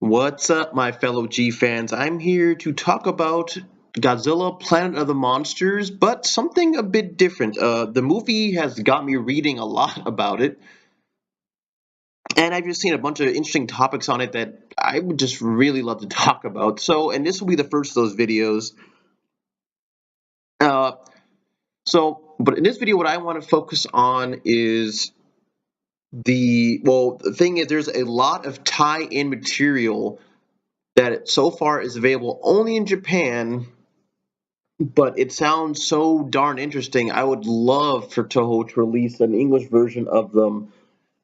What's up, my fellow G fans? I'm here to talk about Godzilla Planet of the Monsters, but something a bit different. The movie has got me reading a lot about it, and I've just seen a bunch of interesting topics on it that I would just really love to talk about. And this will be the first of those videos. Uh, but in this video, what I want to focus on is the thing is, there's a lot of tie-in material that so far is available only in Japan, but it sounds so darn interesting. I would love for Toho to release an English version of them,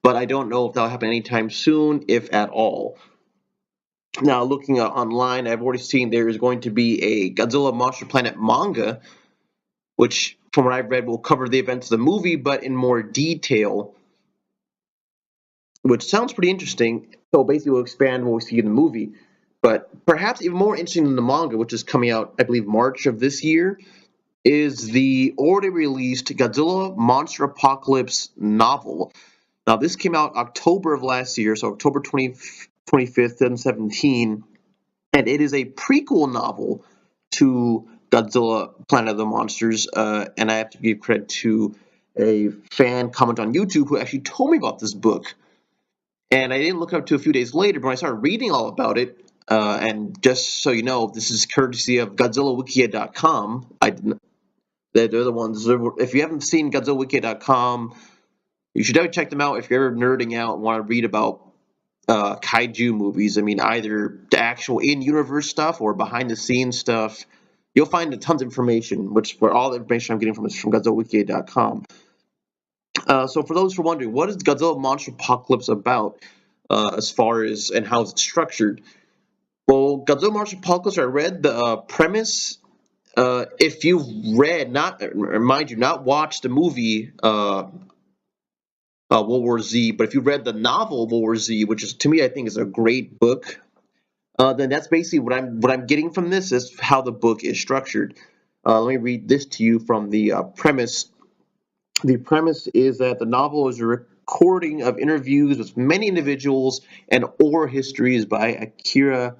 but I don't know if that'll happen anytime soon, if at all. Now, looking online, I've already seen there is going to be a Godzilla Monster Planet manga, which, from what I've read, will cover the events of the movie, but in more detail, which sounds pretty interesting. So basically, we'll expand what we see in the movie. But perhaps even more interesting than the manga, which is coming out, I believe, March of this year, is the already released Godzilla Monster Apocalypse novel. Now, this came out October of last year, so October 25th, 2017, and it is a prequel novel to Godzilla Planet of the Monsters, and I have to give credit to a fan comment on YouTube who actually told me about this book. And I didn't look it up to a few days later, but when I started reading all about it, and just so you know, this is courtesy of GodzillaWikia.com. They're the ones. If you haven't seen GodzillaWikia.com, you should definitely check them out if you're ever nerding out and want to read about kaiju movies. I mean, either the actual in-universe stuff or behind-the-scenes stuff. You'll find tons of information, where all the information I'm getting from is from GodzillaWikia.com. So for those who are wondering, what is Godzilla Monster Apocalypse about as far as and how it's structured? Well, Godzilla Monster Apocalypse, I read the premise. If you've read, not mind you, not watched the movie World War Z, but if you read the novel World War Z, which is to me I think is a great book, then that's basically what I'm getting from this is how the book is structured. Let me read this to you from the premise. The premise is that the novel is a recording of interviews with many individuals and oral histories by Akira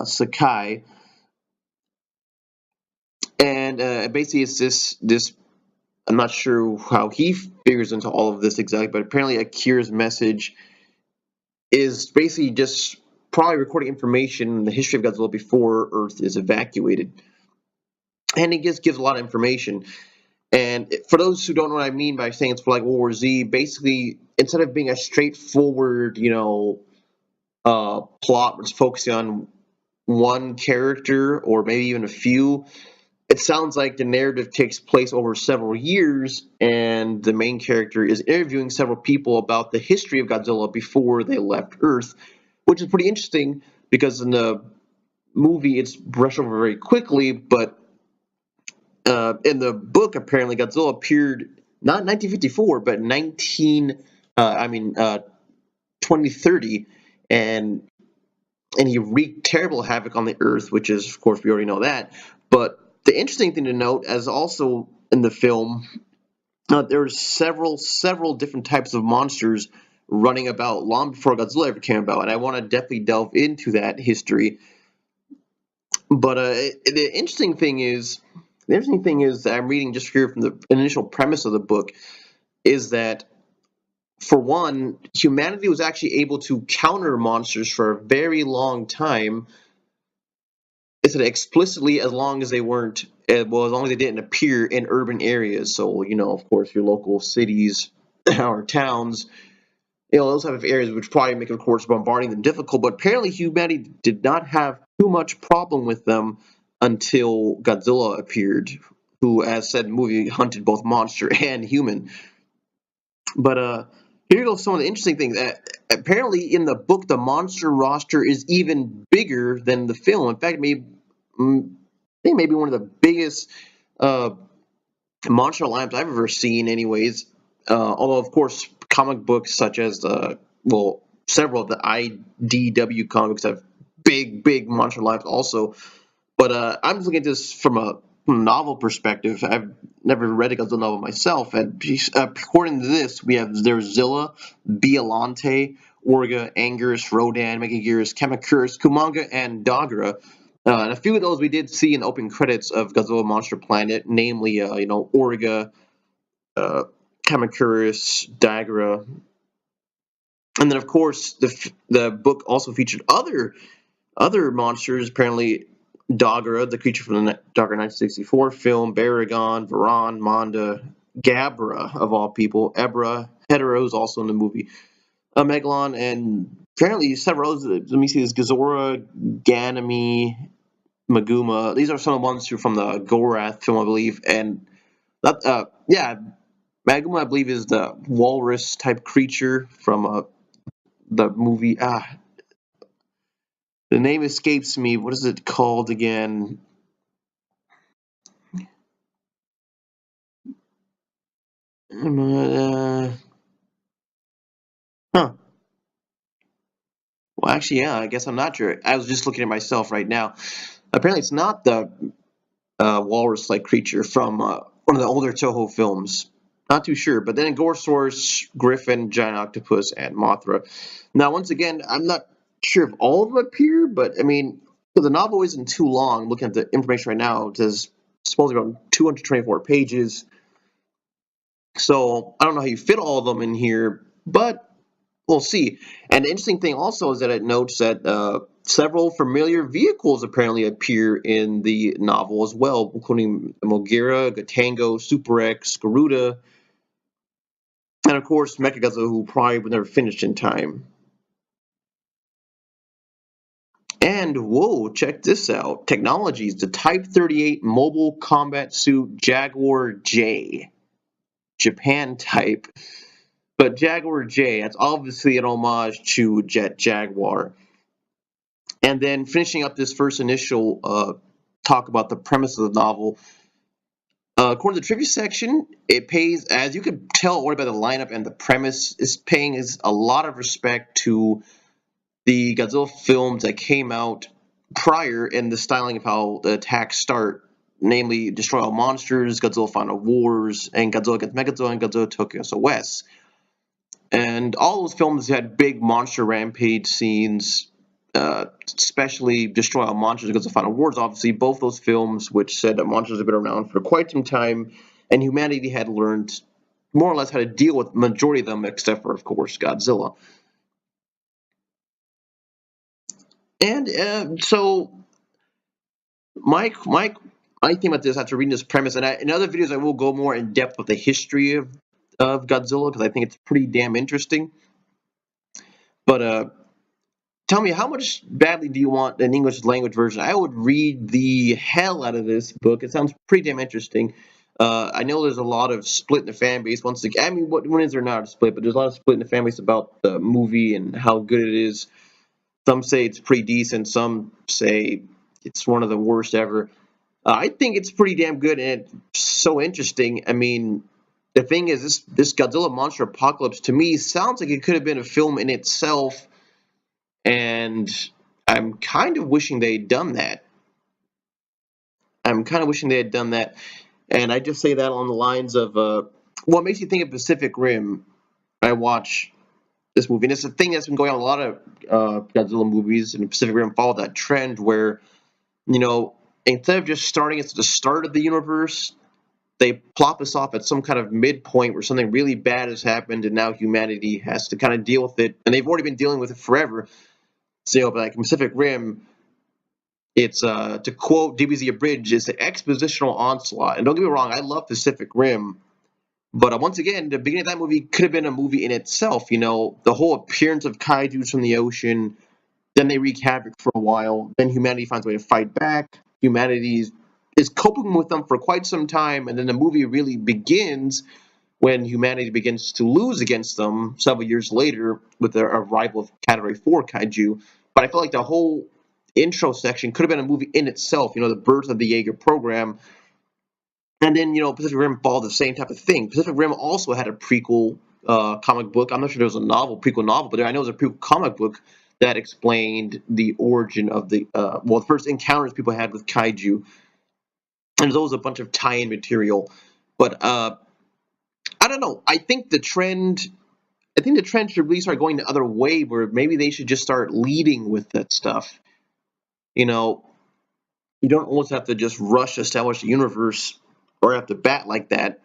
Sakai. And basically, it's this. I'm not sure how he figures into all of this exactly, but apparently, Akira's message is basically just probably recording information in the history of Godzilla before Earth is evacuated, and he just gives a lot of information. And for those who don't know what I mean by saying it's for like World War Z, basically, instead of being a straightforward, plot that's focusing on one character or maybe even a few, it sounds like the narrative takes place over several years, and the main character is interviewing several people about the history of Godzilla before they left Earth, which is pretty interesting because in the movie it's brushed over very quickly, but in the book apparently Godzilla appeared not in 1954 but 2030, and he wreaked terrible havoc on the Earth, which is, of course, we already know that. But the interesting thing to note, as also in the film, there were several different types of monsters running about long before Godzilla ever came about, and I want to definitely delve into that history. But the interesting thing is that I'm reading just here from the initial premise of the book is that, for one, humanity was actually able to counter monsters for a very long time. It said explicitly as long as they weren't, as long as they didn't appear in urban areas. So, of course, your local cities or towns, those type of areas, which probably make, of course, bombarding them difficult. But apparently, humanity did not have too much problem with them until Godzilla appeared, who, as said in the movie, hunted both monster and human. But here goes some of the interesting things. Apparently, in the book, the monster roster is even bigger than the film. In fact, I think maybe one of the biggest uh, monster lineups I've ever seen, anyways. Although, of course, comic books such as several of the IDW comics have big monster lineups also. But I'm just looking at this from a novel perspective. I've never read a Godzilla novel myself, and according to this, there's Zilla, Biollante, Orga, Anguirus, Rodan, Megaguirus, Kamacuras, Kumanga, and Dagara. And a few of those we did see in the opening credits of Godzilla Monster Planet, namely, Orga, uh, Kamacuras, Dagara, and then of course the book also featured other monsters. Apparently, Dagara, the creature from the Dagara 1964 film, Baragon, Varan, Manda, Gabra of all people, Ebra, Hetero is also in the movie, Megalon, and apparently several others. Let me see this: Gazora, Ganymede, Maguma. These are some of the ones from the Gorath film, I believe, and that, yeah, Maguma, I believe, is the walrus type creature from the movie. The name escapes me. What is it called again? Huh. Well, actually, yeah, I guess I'm not sure. I was just looking at myself right now. Apparently, it's not the walrus-like creature from one of the older Toho films. Not too sure. But then Gorosaurus, Griffin, Giant Octopus, and Mothra. Now, once again, I'm not sure if all of them appear, but I mean, so the novel isn't too long. Looking at the information right now, it says supposedly around 224 pages. So I don't know how you fit all of them in here, but we'll see. And the interesting thing also is that it notes that several familiar vehicles apparently appear in the novel as well, including Mogira, Gatango, Super X, Garuda, and of course Mechagodzilla, who probably would never finish in time. And whoa, check this out. Technologies, the Type 38 Mobile Combat Suit Jaguar J. Japan type. But Jaguar J, that's obviously an homage to Jet Jaguar. And then finishing up this first initial talk about the premise of the novel, according to the trivia section, it pays, as you can tell already by the lineup and the premise, is paying is a lot of respect to the Godzilla films that came out prior in the styling of how the attacks start, namely Destroy All Monsters, Godzilla Final Wars, and Godzilla against Mechagodzilla and Godzilla Tokyo SOS. And all those films had big monster rampage scenes, especially Destroy All Monsters because of Final Wars, obviously. Both those films, which said that monsters have been around for quite some time, and humanity had learned more or less how to deal with the majority of them, except for, of course, Godzilla. And so, my thing about this after reading this premise, and in other videos I will go more in depth with the history of Godzilla because I think it's pretty damn interesting. But tell me, how much badly do you want an English language version? I would read the hell out of this book. It sounds pretty damn interesting. I know there's a lot of split in the fan base. Once again, I mean, when is there not a split? But there's a lot of split in the fan base about the movie and how good it is. Some say it's pretty decent. Some say it's one of the worst ever. I think it's pretty damn good and it's so interesting. I mean, the thing is, this Godzilla Monster Apocalypse to me sounds like it could have been a film in itself, and I'm kind of wishing they'd done that. I'm kind of wishing they had done that. And I just say that on the lines of, what makes you think of Pacific Rim? I watch this movie, and it's a thing that's been going on in a lot of Godzilla movies, and Pacific Rim followed that trend where, you know, instead of just starting at the start of the universe, they plop us off at some kind of midpoint where something really bad has happened, and now humanity has to kind of deal with it, and they've already been dealing with it forever. So, like in Pacific Rim, it's to quote DBZ Abridged, it's an expositional onslaught. And don't get me wrong, I love Pacific Rim, but once again, the beginning of that movie could have been a movie in itself. You know, the whole appearance of kaiju's from the ocean, then they wreak havoc for a while, then humanity finds a way to fight back. Humanity is coping with them for quite some time, and then the movie really begins when humanity begins to lose against them several years later with the arrival of Category 4 kaiju. But I feel like the whole intro section could have been a movie in itself, you know, the birth of the Jaeger program. And then, you know, Pacific Rim followed the same type of thing. Pacific Rim also had a prequel comic book. I'm not sure there was a prequel novel, but I know it was a prequel comic book that explained the origin of the first encounters people had with kaiju. And there's always a bunch of tie-in material. But I don't know. I think the trend I think the trend should really start going the other way, where maybe they should just start leading with that stuff. You know, you don't always have to just rush to establish the universe or have to bat like that.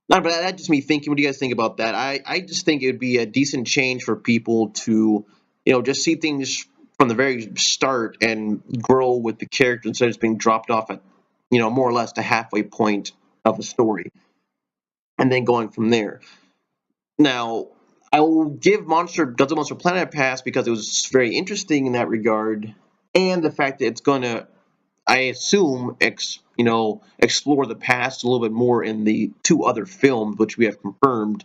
No, but that's just me thinking. What do you guys think about that? I just think it would be a decent change for people to, just see things from the very start and grow with the character instead of just being dropped off at, more or less the halfway point of a story and then going from there. Now, I will give Godzilla Monster Planet a pass because it was very interesting in that regard, and the fact that it's going to, I assume, explore the past a little bit more in the two other films, which we have confirmed.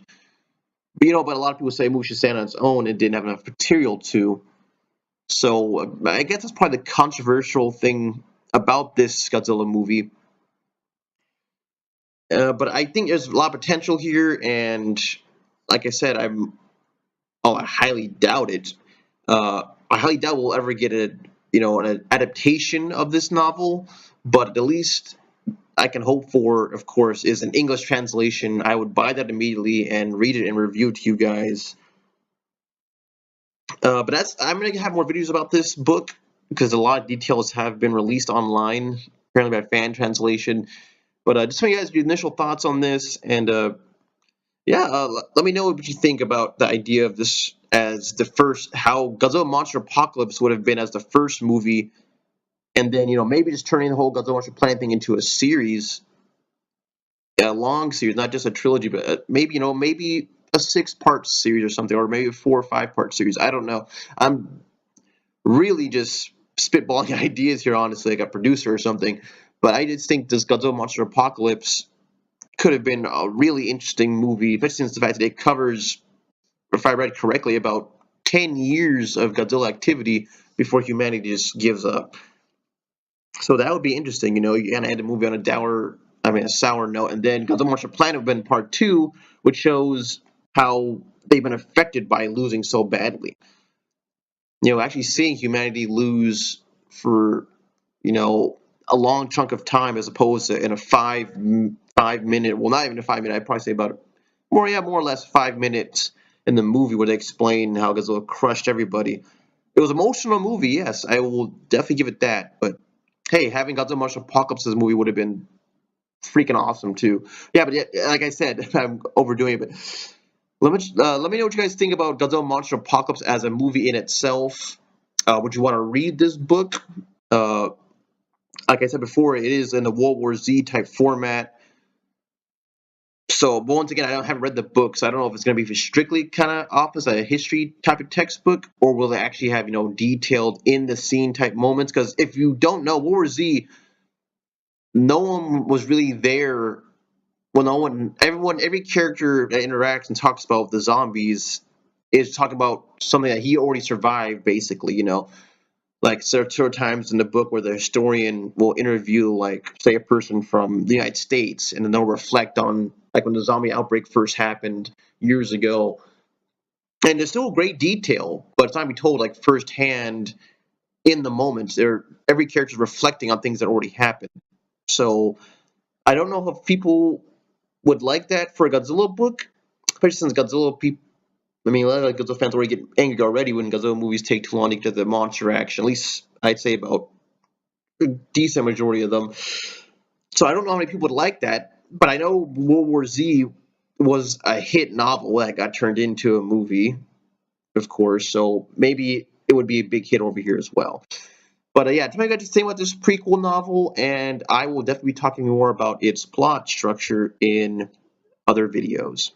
But a lot of people say the movie should stand on its own and didn't have enough material to. So I guess that's probably the controversial thing about this Godzilla movie. But I think there's a lot of potential here, and like I said, I highly doubt it. I highly doubt we'll ever get an adaptation of this novel, but at least I can hope for, of course, is an English translation. I would buy that immediately and read it and review it to you guys. But I'm gonna have more videos about this book because a lot of details have been released online, apparently by fan translation. But just want you guys your initial thoughts on this, and let me know what you think about the idea of this as the first, how Godzilla Monster Apocalypse would have been as the first movie, and then maybe just turning the whole Godzilla Monster Planet thing into a series, a long series, not just a trilogy, but maybe a 6-part series or something, or maybe a 4 or 5-part series. I don't know. I'm really just spitballing ideas here, honestly, like a producer or something. But I just think this Godzilla Monster Apocalypse could have been a really interesting movie, especially since the fact that it covers, if I read correctly, about 10 years of Godzilla activity before humanity just gives up. So that would be interesting. You kind of end the movie on a sour note, and then Godzilla Monster Planet would have been part 2, which shows how they've been affected by losing so badly. Actually seeing humanity lose for, a long chunk of time as opposed to in a 5 minute, well, not even a 5 minute, I'd probably say about more or less 5 minutes in the movie where they explain how Godzilla crushed everybody. It was an emotional movie, yes, I will definitely give it that, but hey, having Godzilla Monster Apocalypse as a movie would have been freaking awesome too. Yeah, but like I said, I'm overdoing it, but let me know what you guys think about Godzilla Monster Apocalypse as a movie in itself. Would you want to read this book? Uh, like I said before, it is in the World War Z type format. So, but once again, haven't read the book, so I don't know if it's going to be strictly kind of off as a history type of textbook, or will they actually have detailed in the scene type moments? Because if you don't know, World War Z, no one was really there. Well, every character that interacts and talks about the zombies is talking about something that he already survived, basically. Like there are times in the book where the historian will interview, like, say, a person from the United States, and then they'll reflect on, like, when the zombie outbreak first happened years ago. And there's still great detail, but it's not be told like firsthand in the moment. Every character is reflecting on things that already happened. So I don't know if people would like that for a Godzilla book, especially since Godzilla people. I mean, a lot of Godzilla fans already get angry already when Godzilla movies take too long to get to the monster action. At least I'd say about a decent majority of them. So I don't know how many people would like that, but I know World War Z was a hit novel that got turned into a movie, of course. So maybe it would be a big hit over here as well. But yeah, tell me what you guys think about this prequel novel, and I will definitely be talking more about its plot structure in other videos.